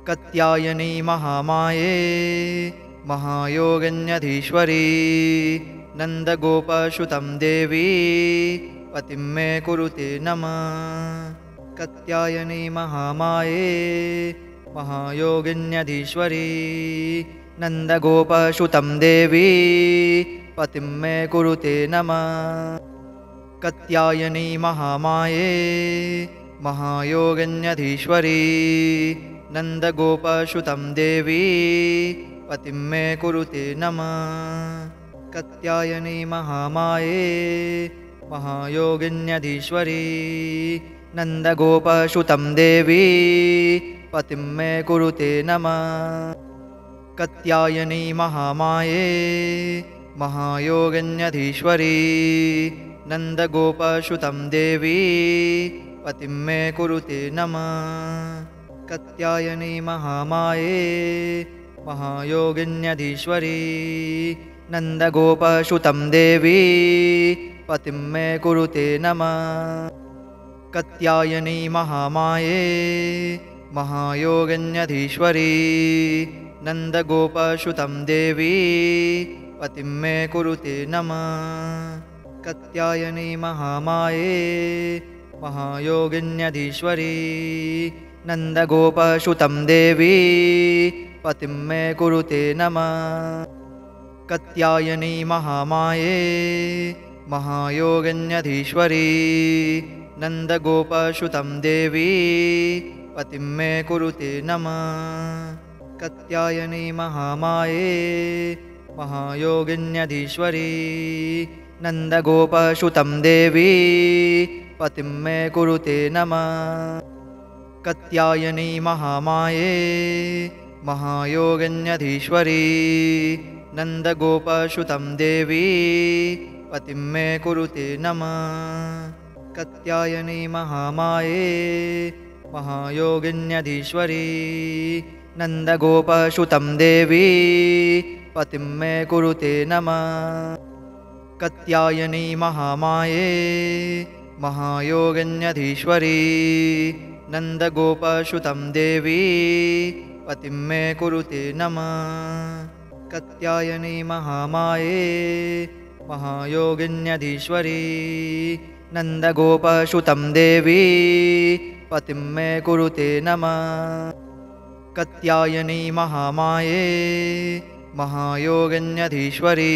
कत्यायनी महामाये महायोगिन्यधीश्वरी नन्दगोपसुतं देवी पतिं मे कुरुते नमः। कत्यायनी महामाये महायोगिन्यधीश्वरी नन्दगोपसुतं देवी पतिं मे कुरुते नमः। कत्यायनी महामाये महायोगिन्यधीश्वरी नन्दगोपसुतं देवी पतिं मे कुरुते नमः। कत्यायनी महामाये महायोगिन्यधीश्वरी नन्दगोपसुतं देवी पतिं मे कुरुते नमः। कत्यायनी महामाये महायोगिन्यधीश्वरी नन्दगोपसुतं देवी पतिं मे कुरुते नमः। कत्यायनी महामाये महायोगिन्यधीश्वरी नन्दगोपसुतं देवी पतिं मे कुरुते नमः। कत्यायनी महामाये महायोगिन्यधीश्वरी नन्दगोपसुतं देवी पतिं मे कुरुते नमः। कत्यायनी महामाये महायोगिन्यधीश्वरी नन्दगोपसुतं देवी पतिं मे कुरुते नमः। कत्यायनी महामाये महायोगिन्यधीश्वरी नन्दगोपसुतं देवी पतिं मे कुरुते नमः। कत्यायनी महामाये महायोगिन्यधीश्वरी नन्दगोपसुतं देवी पतिं मे कुरुते नमः। कत्यायनी महामाये महायोगिन्यधीश्वरी नन्दगोपसुतं देवी पतिं मे कुरुते नमः। कत्यायनी महामाये महायोगिन्यधीश्वरी नन्दगोपसुतं देवी पतिं मे कुरुते नमः। कत्यायनी महामाये महायोगिन्यधीश्वरी नन्दगोपसुतं देवी पतिं मे कुरुते नमः। कत्यायनी महामाये महायोगिन्यधीश्वरी नन्दगोपसुतं देवी पतिं मे कुरुते नमः। कत्यायनी महामाये महायोगिन्यधीश्वरी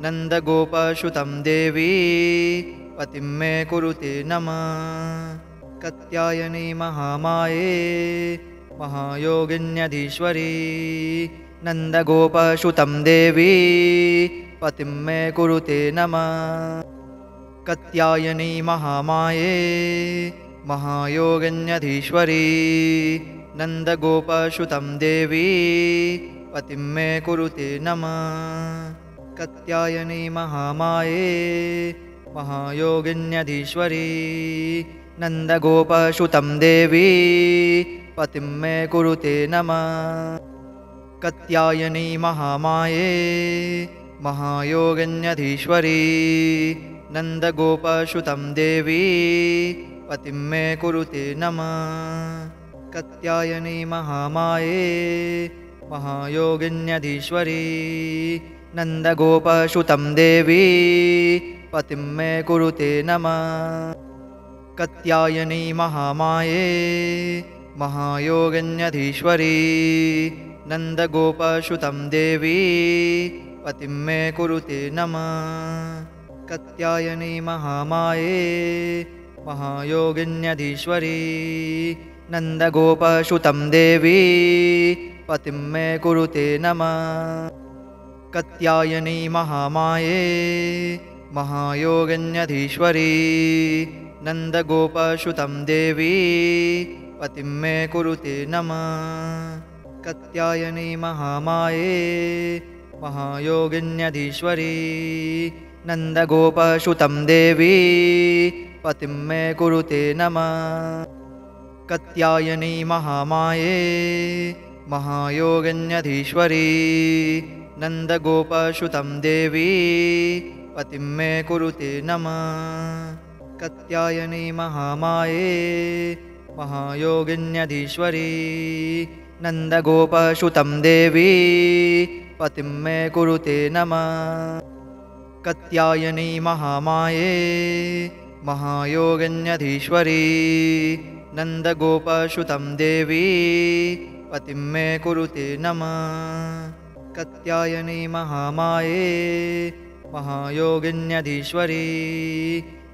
नन्दगोपसुतं देवी पतिं मे कुरुते नमः। कत्यायनी महामाये महायोगिन्यधीश्वरी नन्दगोपसुतं देवी पतिं मे कुरुते नमः। कत्यायनी महामाये महायोगिन्यधीश्वरी नन्दगोपसुतं देवी पतिं मे कुरुते नमः। कत्यायनी महामाये महायोगिन्यधीश्वरी नन्दगोपसुतं देवी पतिं मे कुरुते नमः। कत्यायनी महामाये महायोगिन्यधीश्वरी नन्दगोपसुतं देवी पतिं मे कुरुते नमः। कत्यायनी महामाये महायोगिन्यधीश्वरी नन्दगोपसुतं देवी पतिं मे कुरुते नमः। कत्यायनी महामाये महायोगिन्यधीश्वरी नन्दगोपसुतं देवी पतिं मे कुरुते नमः। कत्यायनी महामाये महायोगिन्यधीश्वरी नन्दगोपसुतं देवी पतिं मे कुरुते नमः। कत्यायनी महामाये महायोगिन्यधीश्वरी नन्दगोपसुतं देवी पतिं मे कुरुते नमः। कत्यायनी महामाये महायोगिन्यधीश्वरी नन्दगोपसुतं देवी पतिं मे कुरुते नमः। कत्यायनी महामाये महायोगिन्यधीश्वरी नन्दगोपसुतं देवी पतिं मे कुरुते नमः। कत्यायनी महामाये महायोगिन्यधीश्वरी नन्दगोपसुतं देवी पतिं मे कुरुते नमः। कात्यायनी महामाये महायोगिन्यधीश्वरी नन्दगोपसुतं देवी पतिं मे कुरुते नमः। कात्यायनी महामाये महायोगिन्यधीश्वरी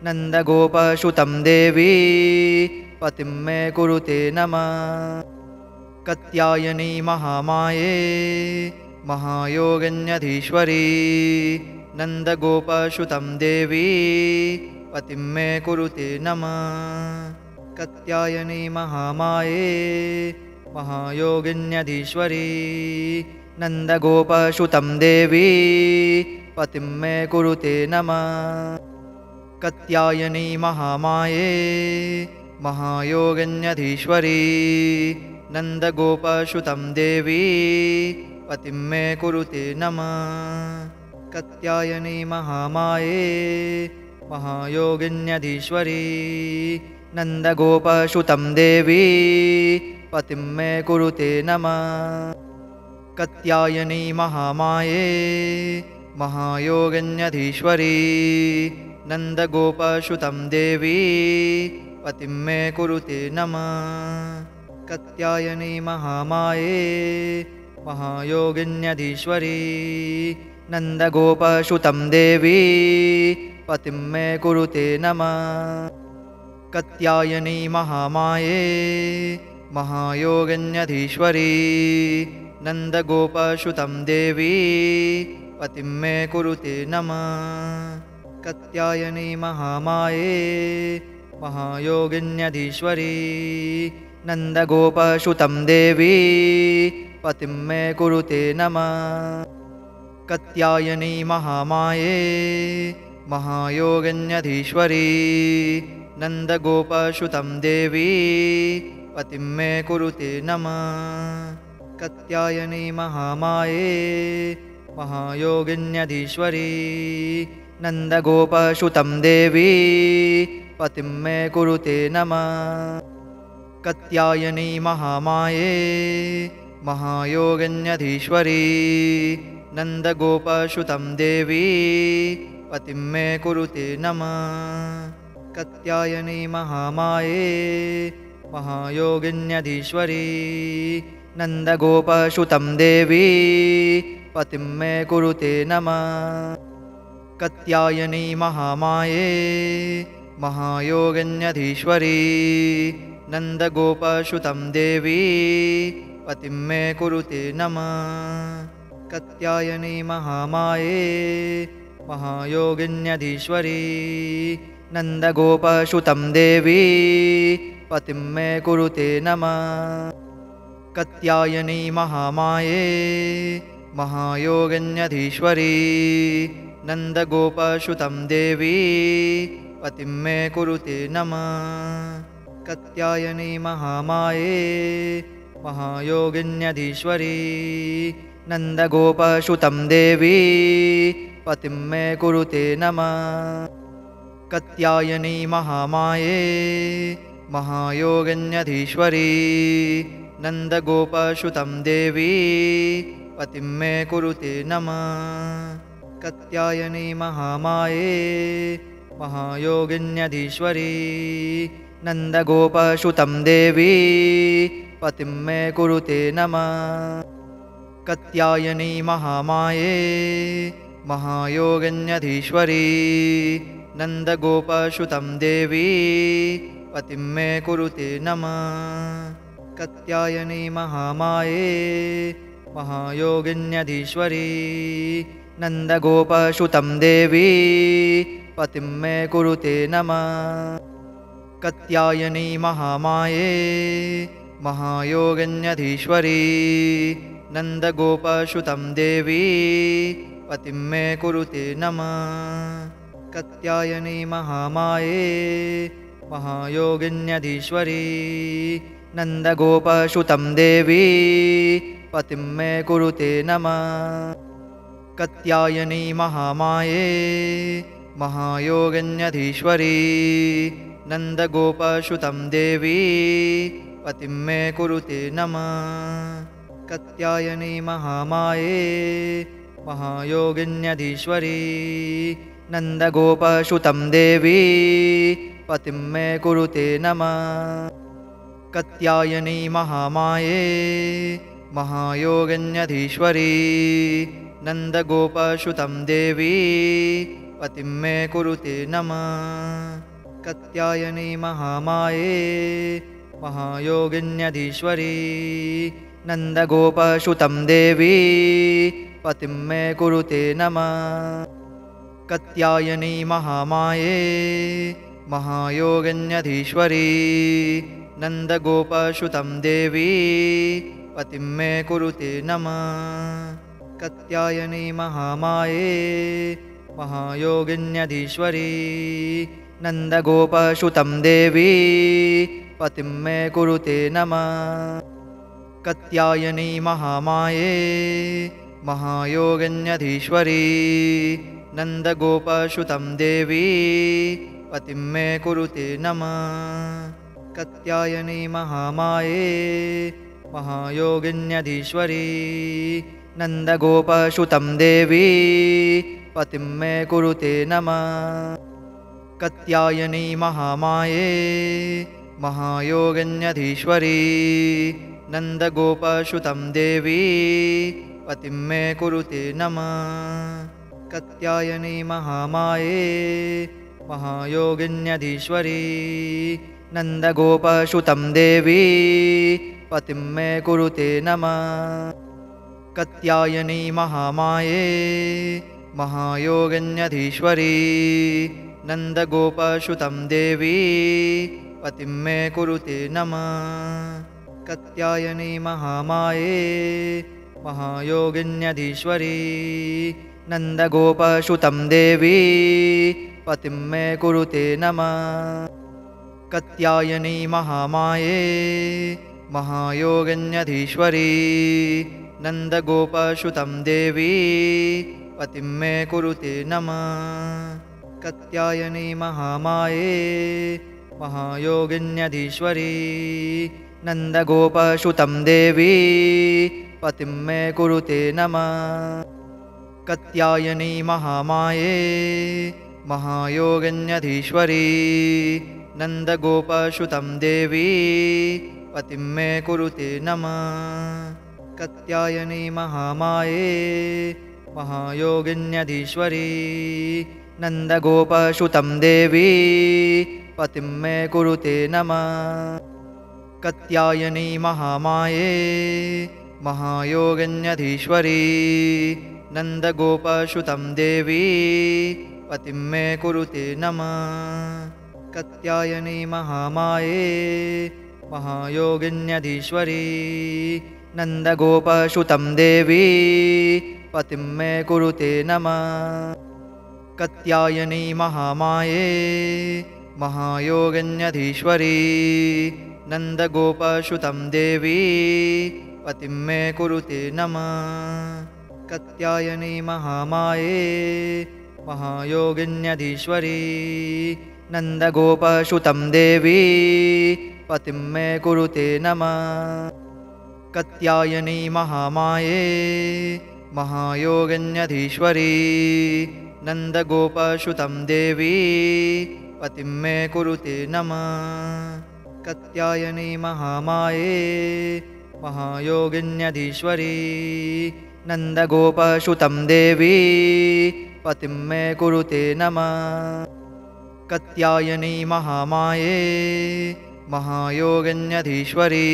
नन्दगोपसुतं देवी पतिं मे कुरुते नमः। कात्यायनी महामाये महायोगिन्यधीश्वरी नन्दगोपसुतं देवी पतिं मे कुरुते नमः। कात्यायनी महामाये महायोगिन्यधीश्वरी नन्दगोपसुतं देवी पतिं मे कुरुते नमः। कात्यायनी महामाये महायोगिन्यधीश्वरी नन्दगोपसुतं देवी पतिं मे कुरुते नमः। कात्यायनी महामाये महायोगिन्यधीश्वरी नन्दगोपसुतं देवी पतिं मे कुरुते नमः। कात्यायनी महामाये महायोगिन्यधीश्वरी नन्दगोपसुतं देवी पतिं मे कुरुते नमः। कात्यायनी महामाये महायोगिन्यधीश्वरी नन्दगोपसुतं देवी पतिं मे कुरुते नमः। कात्यायनी महामाये महायोगिन्यधीश्वरी नन्दगोपसुतं देवी पतिं मे कुरुते नमः। कात्यायनी महामाये महायोगिन्यधीश्वरी नन्दगोपसुतं देवी पतिं मे कुरुते नमः। कात्यायनी महामाये महायोगिन्यधीश्वरी नन्दगोपसुतं देवी पतिं मे कुरुते नमः। कात्यायनी महामाये महायोगिन्यधीश्वरी नन्दगोपसुतं देवी पतिं मे कुरुते नमः। कात्यायनी महामाये महायोगिन्यधीश्वरी नन्दगोपसुतं देवी पतिं मे कुरुते नमः। कात्यायनी महामाये महायोगिन्यधीश्वरी नन्दगोपसुतं देवी पतिं मे कुरुते नमः। कात्यायनी महामाये महायोगिन्यधीश्वरी नन्दगोपसुतं देवी पतिं मे कुरुते नमः। कात्यायनी महामाये महायोगिन्यधीश्वरी नन्दगोपसुतं देवी पतिं मे कुरुते नमः। कात्यायनी महामाये महायोगिन्यधीश्वरी नन्दगोपसुतं देवी पतिं मे कुरुते नमः। कात्यायनी महामाये महायोगिन्यधीश्वरी नन्दगोपसुतं देवी पतिं मे कुरुते नमः। कात्यायनी महामाये महायोगिन्यधीश्वरी नन्दगोपसुतं देवी पतिं मे कुरुते नमः। कात्यायनी महामाये महायोगिन्यधीश्वरी नन्दगोपसुतं देवी पतिं मे कुरुते नमः। कात्यायनी महामाये महायोगिन्यधीश्वरी नन्दगोपसुतं देवी पतिं मे कुरुते नमः। कात्यायनी महामाये महायोगिन्यधीश्वरी नन्दगोपसुतं देवी पतिं मे कुरुते नमः। कात्यायनी महामाये महायोगिन्यधीश्वरी नन्दगोपसुतं देवी पतिं मे कुरुते नमः। कात्यायनी महामाये महायोगिन्यधीश्वरी नन्दगोपसुतं देवी पतिं मे कुरुते नमः। कात्यायनी महामाये महायोगिन्यधीश्वरी नन्दगोपसुतं देवी पतिं मे कुरुते नमः। कात्यायनी महामाये महायोगिन्यधीश्वरी नन्दगोपसुतं देवी पतिं मे कुरुते नमः। कात्यायनी महामाये महायोगिन्यधीश्वरी नन्दगोपसुतं देवी पतिं मे कुरुते नमः। कात्यायनी महामाये महायोगिन्यधीश्वरी नन्दगोपसुतं देवी पतिं मे कुरुते नमः। कात्यायनी महामाये महायोगिन्यधीश्वरी नन्दगोपसुतं देवी पतिं मे कुरुते नमः। कात्यायनी महामाये महायोगिन्यधीश्वरी नन्दगोपसुतं देवी पतिं मे कुरुते नमः। कात्यायनी महामाये महायोगिन्यधीश्वरी नन्दगोपसुतं देवी पतिं मे कुरुते नमः। कात्यायनी महामाये महायोगिन्यधीश्वरी नन्दगोपसुतं देवी पतिं मे कुरुते नमः। कात्यायनी महामाये महायोगिन्यधीश्वरी नन्दगोपसुतं देवी पतिं मे कुरुते नमः। कात्यायनी महामाये महायोगिन्यधीश्वरी नन्दगोपसुतं देवी पतिं मे कुरुते नमः। कात्यायनी महामाये महायोगिन्यधीश्वरी नन्दगोपसुतं देवी पतिं मे कुरुते नमः। कात्यायनी महामाये महायोगिन्यधीश्वरी नन्दगोपसुतं देवी पतिं मे कुरुते नमः। कात्यायनी महामाये महायोगिन्यधीश्वरी नन्दगोपसुतं देवी पतिं मे कुरुते नमः। कात्यायनी महामाये महायोगिन्यधीश्वरी नन्दगोपसुतं देवी पतिं मे कुरुते नमः। कात्यायनी महामाये महायोगिन्यधीश्वरी नन्दगोपसुतं देवी पतिं मे कुरुते नमः। कात्यायनी महामाये महायोगिन्यधीश्वरी नन्दगोपसुतं देवी पतिं मे कुरुते नमः। कात्यायनी महामाये महायोगिन्यधीश्वरी नन्दगोपसुतं देवी पतिं मे कुरुते नमः। कात्यायनी महामाये महायोगिन्यधीश्वरी नन्दगोपसुतं देवी पतिं मे कुरुते नमः। कात्यायनी महामाये महायोगिन्यधीश्वरी नन्दगोपसुतं देवी पतिं मे कुरुते नमः। कात्यायनी महामाये महायोगिन्यधीश्वरी नन्दगोपसुतं देवी पतिं मे कुरुते नमः। कात्यायनी महामाये महायोगिन्यधीश्वरी नन्दगोपसुतं देवी पतिं मे कुरुते नमः। कात्यायनी महामाये महायोगिन्यधीश्वरी नन्दगोपसुतं देवी पतिं मे कुरुते नमः। कात्यायनी महामाये महायोगिन्यधीश्वरी नन्दगोपसुतं देवी पतिं मे कुरुते नमः। कात्यायनी महामाये नन्दगोपसुतं देवी पतिं मे कुरुते नमः। कात्यायनी महामाये महायोगिन्यधीश्वरी नन्दगोपसुतं देवी पतिं मे कुरुते नमः। कात्यायनी महामाये महायोगिन्यधीश्वरी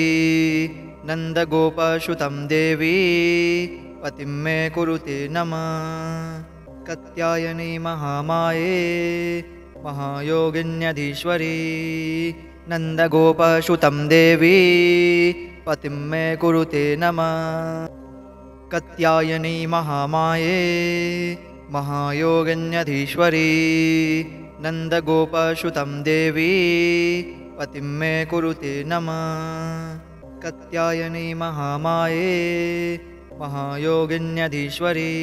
नन्दगोपसुतं देवी पतिं मे कुरुते नमः। कात्यायनी महामाये महायोगिन्यधीश्वरी नन्दगोपसुतं देवी पतिं मे कुरुते नमः। कात्यायनी महामाये महायोगिन्यधीश्वरी नन्दगोपसुतं देवी पतिं मे कुरुते नमः। कात्यायनी महामाये महायोगिन्यधीश्वरी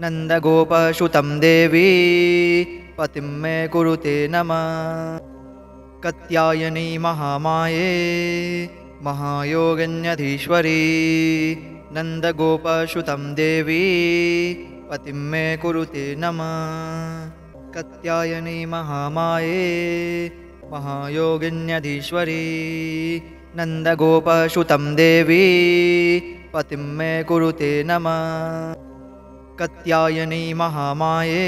नन्दगोपसुतं देवी पतिं मे कुरुते नमः। कत्यायनी महामाये महायोगन्यधीश्वरी नन्दगोपसुतं देवी पतिं मे कुरुते नमः। कत्यायनी महामाये महायोगिन्यधीश्वरी नन्दगोपसुतं देवी पतिं मे कुरुते नमः। कत्यायनी महामाये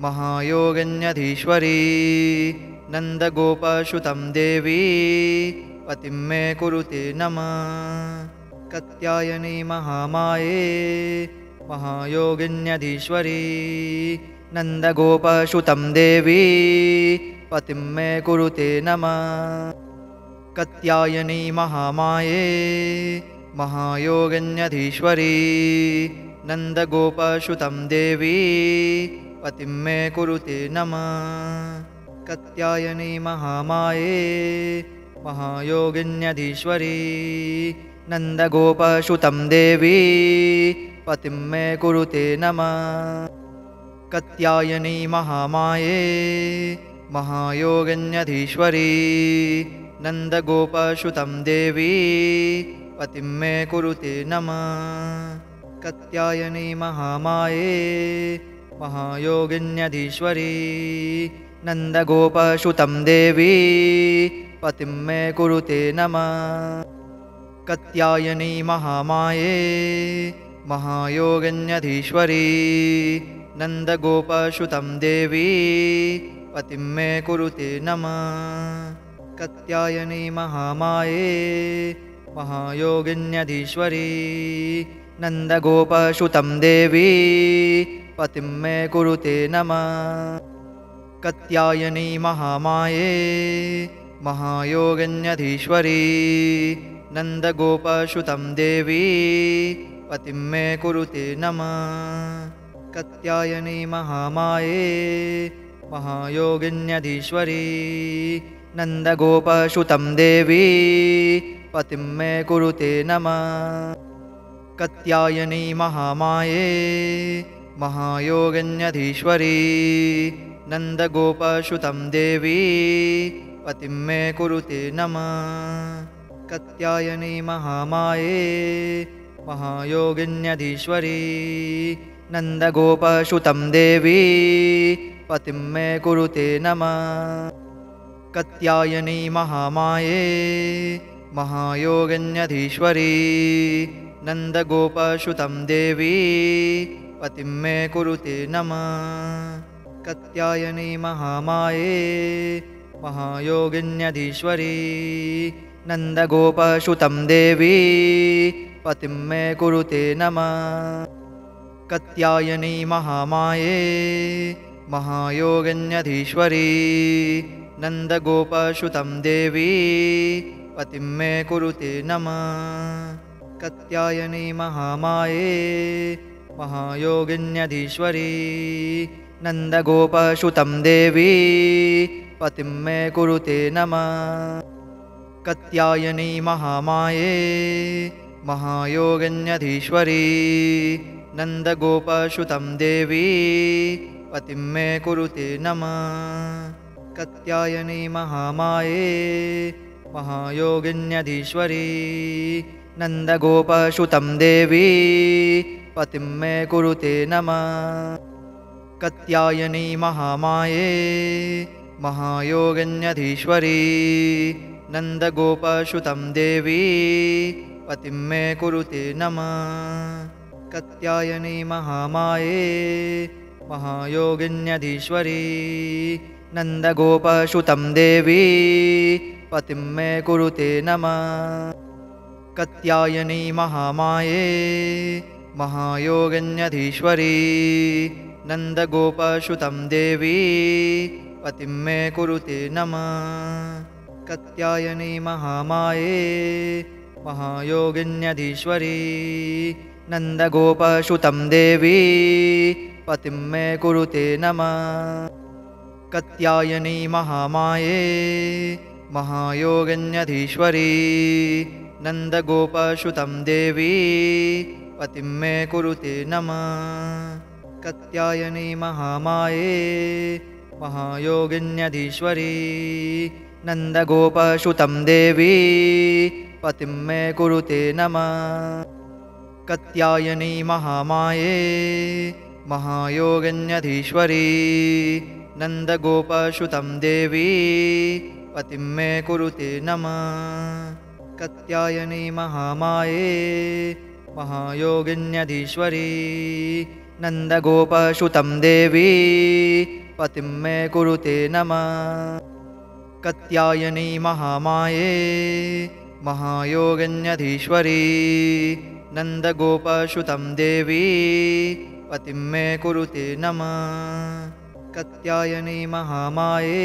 महायोगिन्यधीश्वरी नन्दगोपसुतं देवी पतिं मे कुरुते नमः। कत्यायनी महामाये महायोगिन्यधीश्वरी नन्दगोपसुतं देवी पतिं मे कुरुते नमः। कत्यायनी महामाये महायोगिन्यधीश्वरी नन्दगोपसुतं देवी पतिं मे कुरुते नमः। कत्यायनी महामाये महायोगिन्यधीश्वरी नन्दगोपसुतं देवी पतिं मे कुरुते नमः। कत्यायनी महामाये महायोगिन्यधीश्वरी नन्दगोपसुतं देवी पतिं मे कुरुते नमः। कत्यायनी महामाये महायोगिन्यधीश्वरी नन्दगोपसुतं देवी पतिं मे कुरुते नमः। कत्यायनी महामाये महायोगिन्यधीश्वरी नन्दगोपसुतं देवी पतिं मे कुरुते नमः। कत्यायनी महामाये महायोगिन्यधीश्वरी नन्दगोपसुतं देवी पतिं मे कुरुते नमः। कत्यायनी महामाये महायोगिन्यधीश्वरी नन्दगोपसुतं देवी पतिं मे कुरुते नमः। कत्यायनी महामाये महायोगिन्यधीश्वरी नन्दगोपसुतं देवी पतिं मे कुरुते नमः। कत्यायनी महामाये महायोगिन्यधीश्वरी नन्दगोपसुतं देवी पतिं मे कुरुते नमः। कत्यायनी महामाये महायोगिन्यधीश्वरी नन्दगोपसुतं देवी पतिं मे कुरुते नमः। कत्यायनी महामाये महायोगिन्यधीश्वरी नन्दगोपसुतं देवी पतिं मे कुरुते नमः। कत्यायनी महामाये महायोगिन्यधीश्वरी नन्दगोपसुतं देवी पतिं मे कुरुते नमः। कत्यायनी महामाये महायोगिन्यधीश्वरी नन्दगोपसुतं देवी पतिं मे कुरुते नमः। कत्यायनी महामाये महायोगिन्यधीश्वरी नन्दगोपसुतं देवी पतिं मे कुरुते नमः। कत्यायनी महामाये महायोगिन्यधीश्वरी नन्दगोपसुतं देवी पतिं मे कुरुते नमः। कत्यायनी महामाये महायोगिन्यधीश्वरी नन्दगोपसुतं देवी पतिं मे कुरुते नमः। कत्यायनी महामाये महायोगिन्यधीश्वरी नन्दगोपसुतं देवी पतिं मे कुरुते नमः। कत्यायनी महामाये महायोगिन्यधीश्वरी नन्दगोपसुतं देवी पतिं मे कुरुते नमः। कत्यायनी महामाये महायोगिन्यधीश्वरी नन्दगोपसुतं देवी पतिं मे कुरुते नमः। कत्यायनी महामाये महायोगिन्यधीश्वरी नन्दगोपसुतं देवी पतिं मे कुरुते नमः। कत्यायनी महामाये महायोगिन्यधीश्वरी नन्दगोपसुतं देवी पतिं मे कुरुते नमः। कत्यायनी महामाये महायोगिन्यधीश्वरी नन्दगोपसुतं देवी पतिं मे कुरुते नमः। कात्यायनी महामाये महायोगिन्यधीश्वरी नन्दगोपसुतं देवी पतिं मे कुरुते नमः। कात्यायनी महामाये महायोगिन्यधीश्वरी नन्दगोपसुतं देवी पतिं मे कुरुते नमः। कात्यायनी महामाये महायोगिन्यधीश्वरी नन्दगोपसुतं देवी पतिं मे कुरुते नमः। कात्यायनी महामाये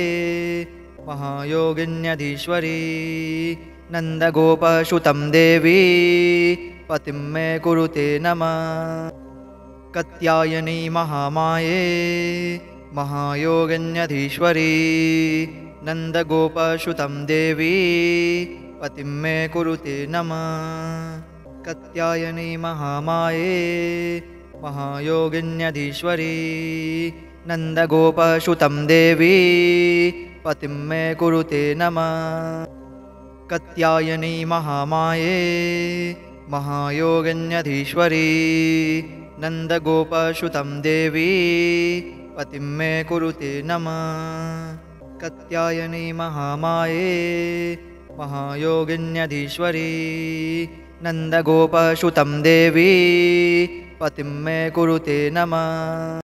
महायोगिन्यधीश्वरी नन्दगोपसुतं देवी पतिं मे कुरुते नमः। कात्यायनी महामाये महायोगिन्यधीश्वरी नन्दगोपसुतं देवी पतिं मे कुरुते नमः। कात्यायनी महामाये महायोगिन्यधीश्वरी नन्दगोपसुतं देवी पतिं मे कुरुते नमः। कात्यायनी महामाये महायोगिन्यधीश्वरी नन्दगोपसुतं देवी पतिं मे कुरुते नमः। कात्यायनी महामाये महायोगिन्यधीश्वरी नन्दगोपसुतं देवी पतिं मे कुरुते नमः।